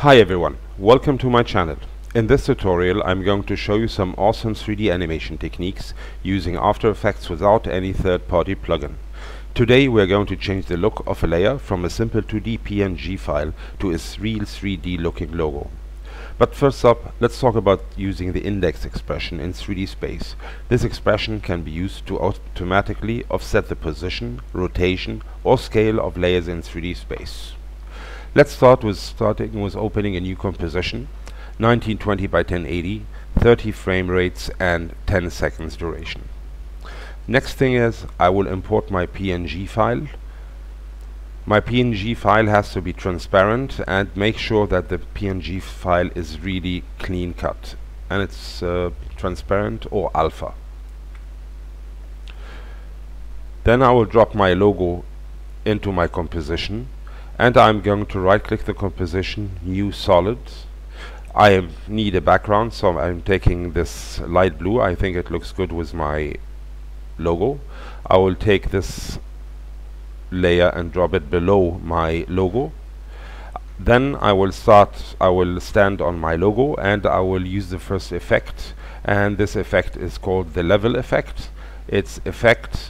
Hi everyone, welcome to my channel. In this tutorial I'm going to show you some awesome 3D animation techniques using After Effects without any third-party plugin. Today we are going to change the look of a layer from a simple 2D PNG file to a real 3D looking logo. But first up, let's talk about using the index expression in 3D space. This expression can be used to automatically offset the position, rotation or scale of layers in 3D space. Let's starting with opening a new composition, 1920 by 1080, 30 frame rates and 10 seconds duration. Next thing is I will import my PNG file. My PNG file has to be transparent and make sure that the PNG file is really clean cut and it's transparent or alpha. Then I will drop my logo into my composition. And I'm going to right click the composition, new solid. I need a background, so I'm taking this light blue. I think it looks good with my logo. I will take this layer and drop it below my logo. Then I will stand on my logo and I will use the first effect, and this effect is called the level effect. It's effect,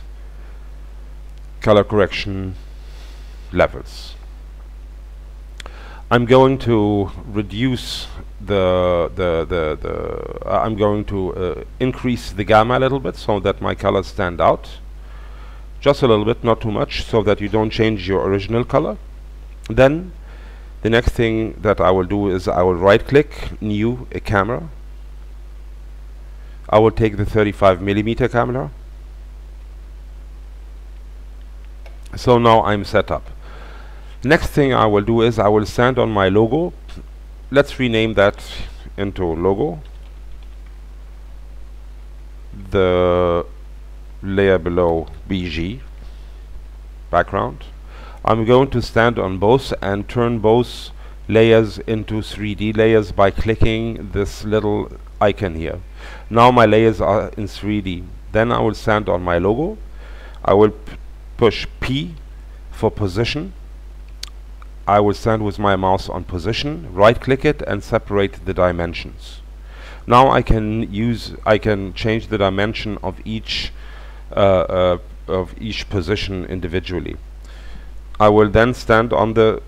color correction, levels. I'm going to reduce I'm going to increase the gamma a little bit so that my colors stand out. Just a little bit, not too much, so that you don't change your original color. Then the next thing that I will do is I will right click, new, a camera. I will take the 35mm camera. So now I'm set up. Next thing I will do is I will stand on my logo. Let's rename that into logo. The layer below BG, background. I'm going to stand on both and turn both layers into 3D layers by clicking this little icon here. Now my layers are in 3D. Then I will stand on my logo. I will push P for position. I will stand with my mouse on position, right click it and separate the dimensions. Now I can change the dimension of each position individually. I will then stand on the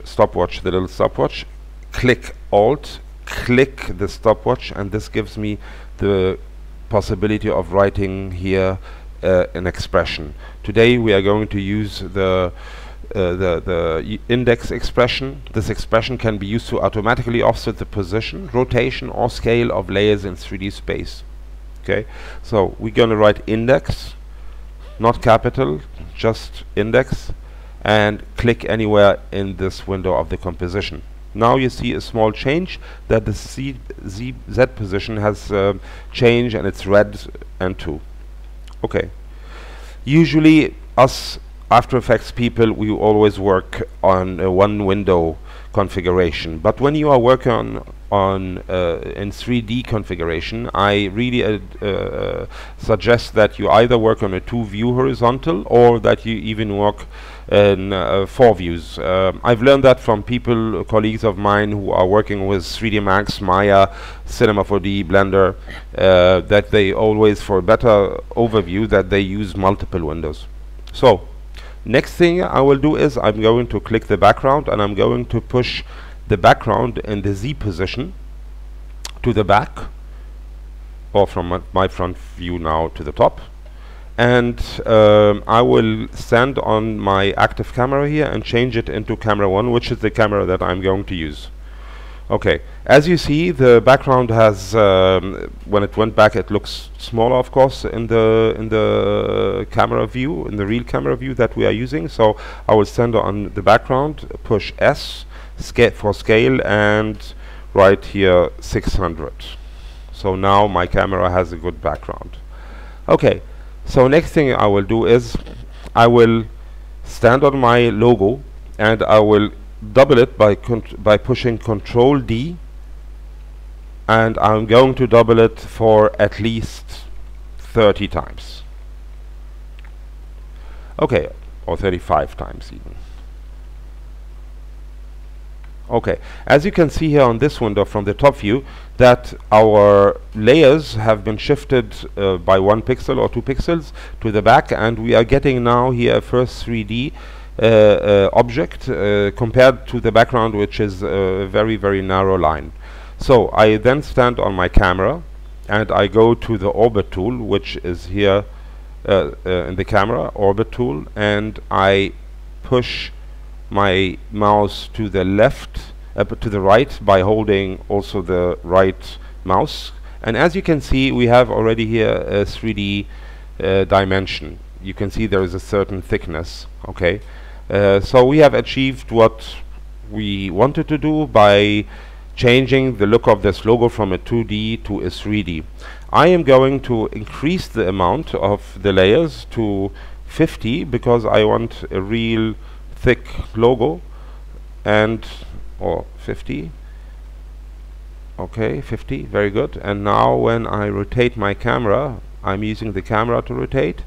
stopwatch, the little stopwatch, click Alt, click the stopwatch, and this gives me the possibility of writing here an expression. Today we are going to use the index expression. This expression can be used to automatically offset the position, rotation or scale of layers in 3D space. Okay, so we're going to write index, not capital, just index, and click anywhere in this window of the composition. Now you see a small change that the Z position has changed and it's red and 2. Okay, usually us After Effects people, we always work on a one window configuration, but when you are working on in 3D configuration, I really suggest that you either work on a 2-view horizontal or that you even work in 4 views. I've learned that from colleagues of mine who are working with 3D Max, Maya, Cinema 4D, Blender, that they always, for a better overview, that they use multiple windows. So next thing I will do is I'm going to click the background and I'm going to push the background in the Z position to the back, or from my front view now to the top. And I will stand on my active camera here and change it into camera 1, which is the camera that I'm going to use. Okay, as you see, the background has when it went back, it looks smaller, of course, in the camera view, in the real camera view that we are using. So I will stand on the background, push S for scale, and right here 600. So now my camera has a good background. Okay, so next thing I will do is I will stand on my logo and I will double it by pushing Control D, and I'm going to double it for at least 30 times. Okay, or 35 times even. Okay, as you can see here on this window from the top view, that our layers have been shifted by 1 pixel or 2 pixels to the back, and we are getting now here a first 3D object compared to the background, which is a very, very narrow line. So I then stand on my camera and I go to the orbit tool, which is here in the camera, orbit tool, and I push my mouse to the left, to the right, by holding also the right mouse. And as you can see, we have already here a 3D dimension. You can see there is a certain thickness. Okay, so we have achieved what we wanted to do by changing the look of this logo from a 2D to a 3D. I am going to increase the amount of the layers to 50 because I want a real thick logo, and or 50. Okay, 50, very good. And now when I rotate my camera, I'm using the camera to rotate,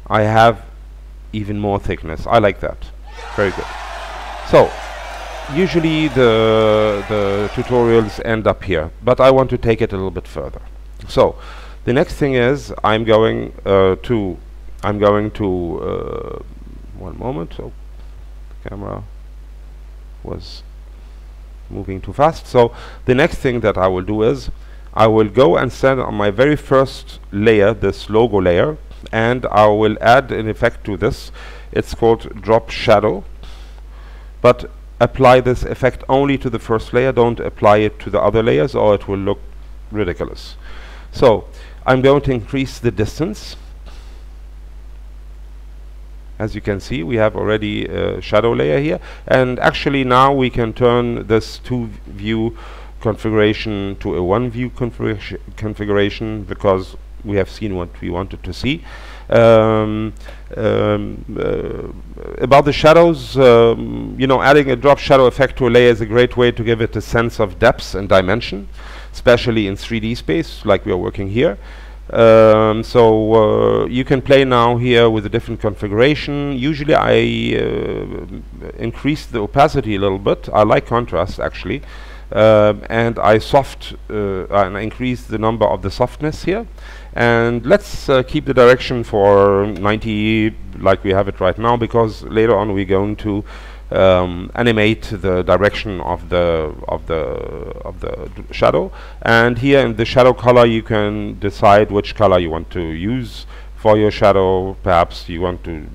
I have even more thickness. I like that. Very good. So usually the tutorials end up here, but I want to take it a little bit further. So the next thing is I'm going to one moment. Oh, the camera was moving too fast. So the next thing that I will do is I will go and set on my very first layer, this logo layer, and I will add an effect to this. It's called drop shadow, but apply this effect only to the first layer. Don't apply it to the other layers or it will look ridiculous. So I'm going to increase the distance. As you can see, we have already a shadow layer here, and actually now we can turn this 2-view configuration to a 1-view configuration because we have seen what we wanted to see. About the shadows, you know, adding a drop shadow effect to a layer is a great way to give it a sense of depth and dimension, especially in 3D space like we are working here. So you can play now here with a different configuration. Usually I increase the opacity a little bit. I like contrast actually, and I increase the number of the softness here. And let's keep the direction for 90 like we have it right now, because later on we're going to animate the direction of the shadow. And here in the shadow color you can decide which color you want to use for your shadow. Perhaps you want to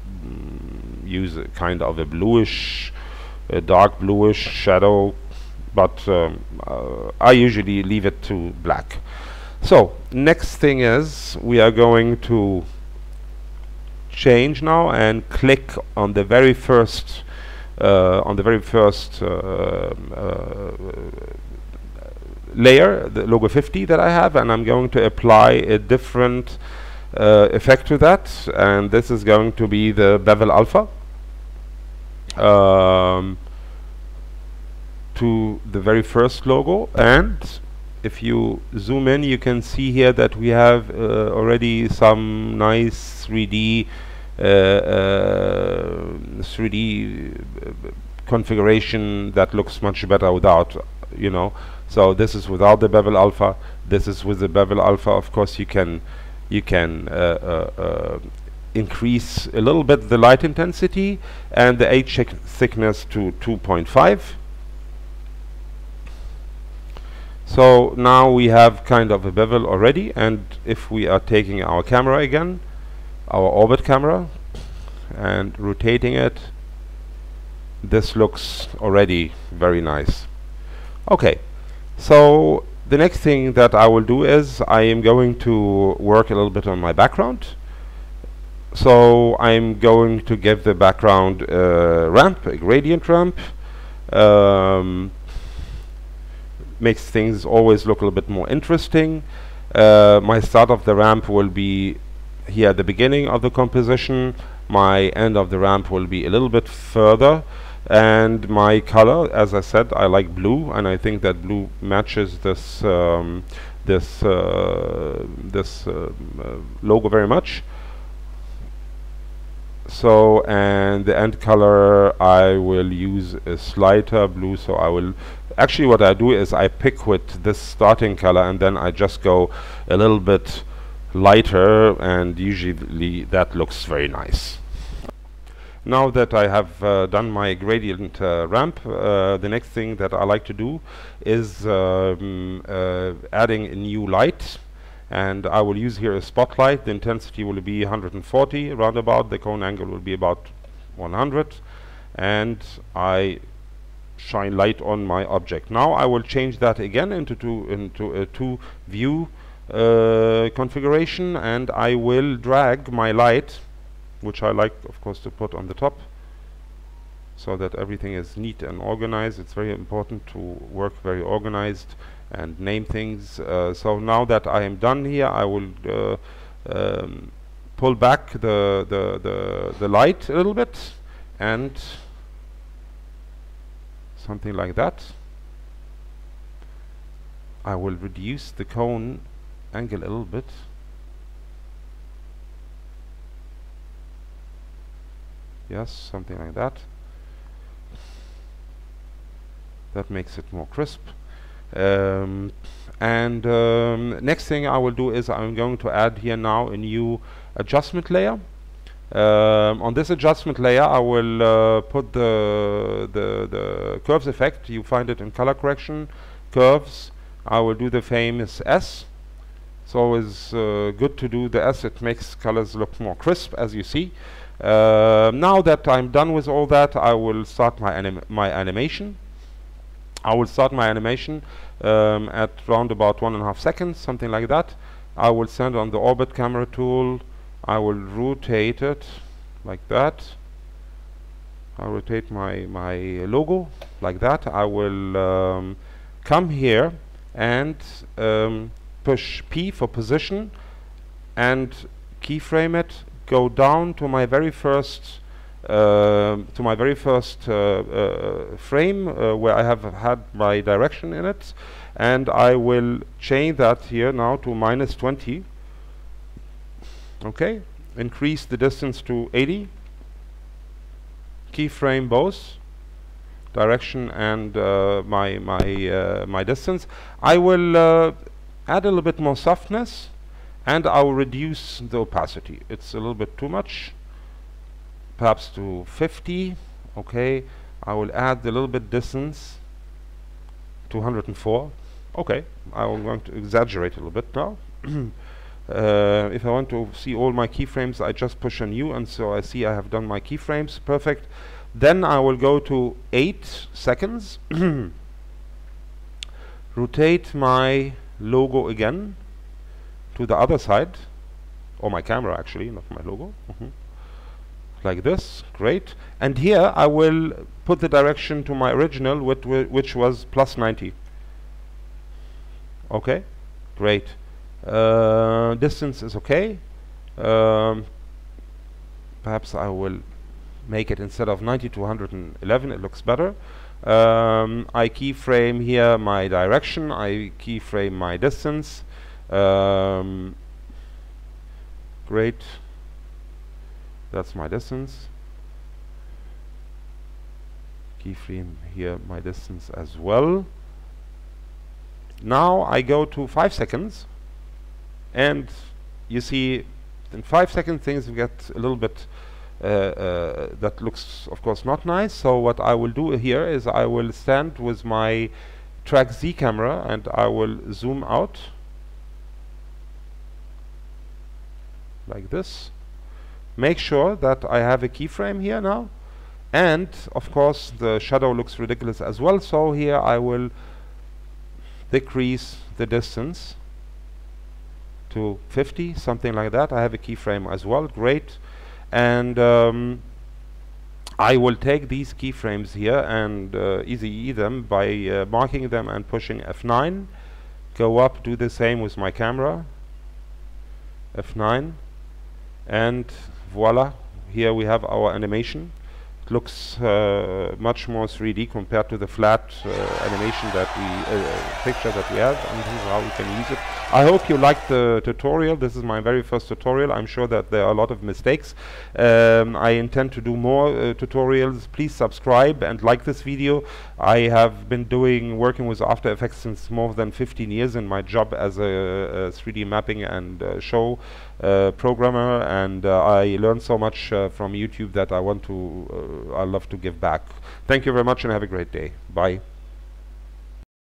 use a kind of a bluish, a dark bluish shadow, but I usually leave it to black. So next thing is we are going to change now and click on the very first layer, the logo 50 that I have, and I'm going to apply a different effect to that, and this is going to be the Bevel Alpha to the very first logo. And if you zoom in, you can see here that we have already some nice 3D configuration that looks much better without, you know. So this is without the Bevel Alpha. This is with the Bevel Alpha. Of course, you can increase a little bit the light intensity and the edge thickness to 2.5. So now we have kind of a bevel already, and if we are taking our camera again, our orbit camera, and rotating it, this looks already very nice. Okay, so the next thing that I will do is I am going to work a little bit on my background. So I'm going to give the background a ramp, a gradient ramp. Makes things always look a little bit more interesting. My start of the ramp will be here at the beginning of the composition. My end of the ramp will be a little bit further, and my color, as I said, I like blue, and I think that blue matches this logo very much. So, and the end color I will use is lighter blue. So I will actually, what I do is I pick with this starting color and then I just go a little bit lighter, and usually that looks very nice. Now that I have done my gradient ramp, the next thing that I like to do is adding a new light. And I will use here a spotlight. The intensity will be 140 roundabout. The cone angle will be about 100. And I shine light on my object. Now I will change that again into a two view configuration, and I will drag my light, which I like of course to put on the top, so that everything is neat and organized. It's very important to work very organized and name things. So now that I am done here, I will pull back the light a little bit, and something like that. I will reduce the cone angle a little bit. Yes, something like that. That makes it more crisp. Next thing I will do is I'm going to add here now a new adjustment layer. On this adjustment layer I will put the curves effect. You find it in color correction, curves. I will do the famous S. It's always good to do the S. It makes colors look more crisp, as you see. Now that I'm done with all that, I will start my animation. I will start my animation at round about 1.5 seconds, something like that. I will send on the orbit camera tool. I will rotate it like that. I'll rotate my logo like that. I will come here and push P for position and keyframe it. Go down to my very first frame where I have had my direction in it, and I will change that here now to -20. Okay, increase the distance to 80. Keyframe both direction and my distance. I will add a little bit more softness, and I will reduce the opacity. It's a little bit too much, perhaps to 50. Okay, I will add a little bit distance to 104. Okay, I'm going to exaggerate a little bit now. If I want to see all my keyframes, I just push on U, and so I see I have done my keyframes. Perfect. Then I will go to 8 seconds. Rotate my logo again to the other side, or my camera actually, not my logo. Like this. Great. And here I will put the direction to my original, which was +90. Okay, great. Distance is okay. Perhaps I will make it, instead of 90 to 111, it looks better. I keyframe here my direction, I keyframe my distance. Great, that's my distance. Keyframe here my distance as well. Now I go to 5 seconds, and you see in 5 seconds things get a little bit that looks of course not nice. So what I will do here is I will stand with my track Z camera and I will zoom out like this. Make sure that I have a keyframe here now, and of course the shadow looks ridiculous as well, so here I will decrease the distance to 50, something like that. I have a keyframe as well. Great. And I will take these keyframes here and easy them by marking them and pushing F9. Go up, do the same with my camera, F9, and voila, here we have our animation. looks much more 3D compared to the flat animation that we picture that we have, and this is how we can use it. I hope you liked the tutorial. This is my very first tutorial. I'm sure that there are a lot of mistakes. I intend to do more tutorials. Please subscribe and like this video. I have been working with After Effects since more than 15 years in my job as a 3D mapping and show programmer, and I learned so much from YouTube that I love to give back. Thank you very much and have a great day. Bye.